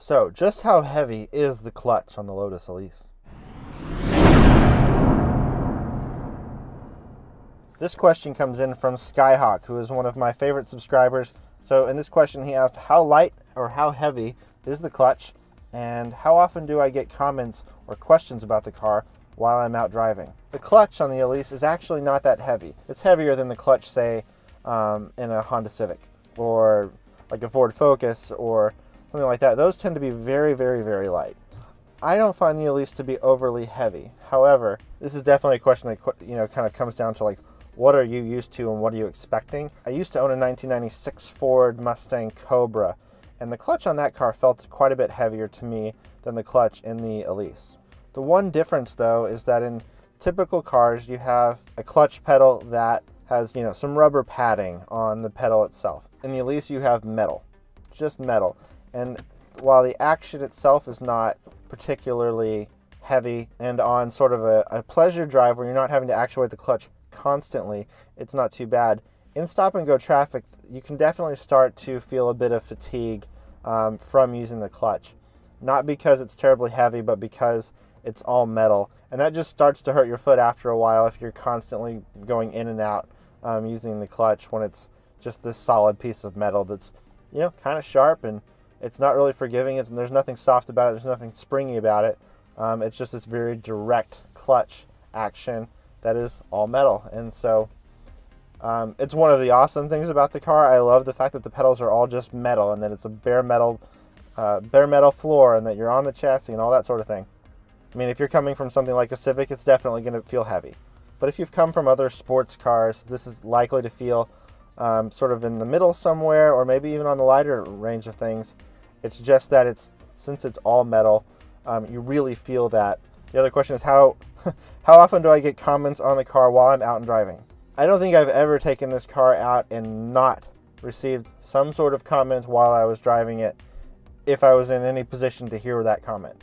So, just how heavy is the clutch on the Lotus Elise? This question comes in from Skyhawk, who is one of my favorite subscribers. So in this question he asked, how light or how heavy is the clutch, and how often do I get comments or questions about the car while I'm out driving? The clutch on the Elise is actually not that heavy. It's heavier than the clutch, say, in a Honda Civic or like a Ford Focus or something like that. Those tend to be very, very, very light. I don't find the Elise to be overly heavy. However, this is definitely a question that kind of comes down to like, what are you used to and what are you expecting? I used to own a 1996 Ford Mustang Cobra, and the clutch on that car felt quite a bit heavier to me than the clutch in the Elise. The one difference though is that in typical cars you have a clutch pedal that has some rubber padding on the pedal itself. In the Elise you have metal, just metal. And while the action itself is not particularly heavy, and on sort of a pleasure drive where you're not having to actuate the clutch constantly, it's not too bad. In stop and go traffic, you can definitely start to feel a bit of fatigue from using the clutch. Not because it's terribly heavy, but because it's all metal. And that just starts to hurt your foot after a while if you're constantly going in and out using the clutch when it's just this solid piece of metal that's kind of sharp, and it's not really forgiving. There's nothing soft about it. There's nothing springy about it. It's just this very direct clutch action that is all metal. And so it's one of the awesome things about the car. I love the fact that the pedals are all just metal, and that it's a bare metal floor, and that you're on the chassis and all that sort of thing. I mean, if you're coming from something like a Civic, it's definitely going to feel heavy. But if you've come from other sports cars, this is likely to feel sort of in the middle somewhere, or maybe even on the lighter range of things. It's just that since it's all metal, you really feel that. The other question is how often do I get comments on the car while I'm out and driving? I don't think I've ever taken this car out and not received some sort of comment while I was driving it, if I was in any position to hear that comment.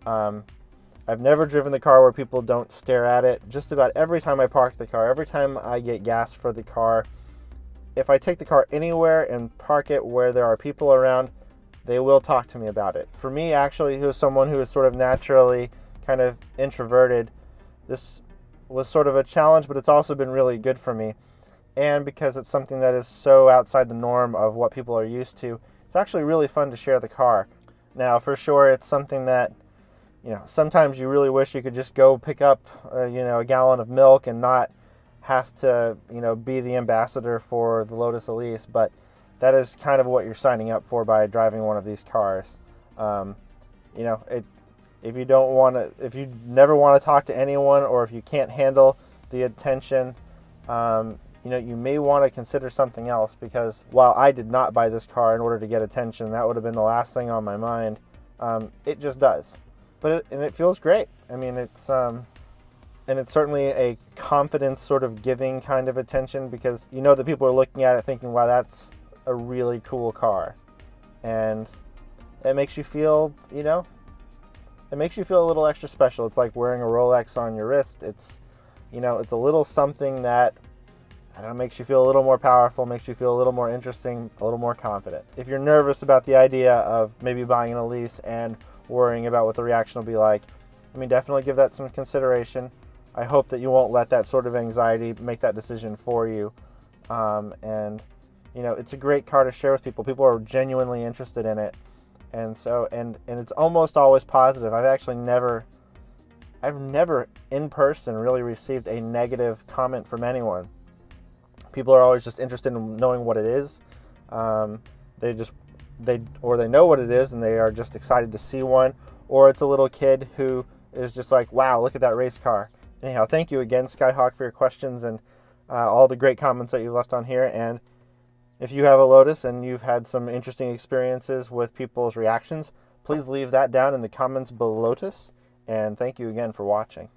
I've never driven the car where people don't stare at it. Just about every time I park the car, every time I get gas for the car, if I take the car anywhere and park it where there are people around, they will talk to me about it. For me, actually, who's someone who is sort of naturally kind of introverted, this was sort of a challenge, but it's also been really good for me. And because it's something that is so outside the norm of what people are used to, it's actually really fun to share the car. Now, for sure, it's something that, sometimes you really wish you could just go pick up, a gallon of milk and not have to, be the ambassador for the Lotus Elise, but that is kind of what you're signing up for by driving one of these cars. If you never want to talk to anyone, or if you can't handle the attention, you may want to consider something else, because while I did not buy this car in order to get attention, that would have been the last thing on my mind. It just does. But it feels great. I mean, it's certainly a confidence sort of giving kind of attention, because that people are looking at it thinking, wow, that's a really cool car. And it makes you feel, it makes you feel a little extra special. It's like wearing a Rolex on your wrist. It's, it's a little something that, makes you feel a little more powerful, makes you feel a little more interesting, a little more confident. If you're nervous about the idea of maybe buying an Elise and worrying about what the reaction will be like, definitely give that some consideration. I hope that you won't let that sort of anxiety make that decision for you. It's a great car to share with people. People are genuinely interested in it. And so, and it's almost always positive. I've never in person really received a negative comment from anyone. People are always just interested in knowing what it is. They know what it is, and they are just excited to see one. Or it's a little kid who is just like, wow, look at that race car. Anyhow, thank you again, Skyhawk, for your questions and all the great comments that you left on here. And if you have a Lotus and you've had some interesting experiences with people's reactions, please leave that down in the comments below. And thank you again for watching.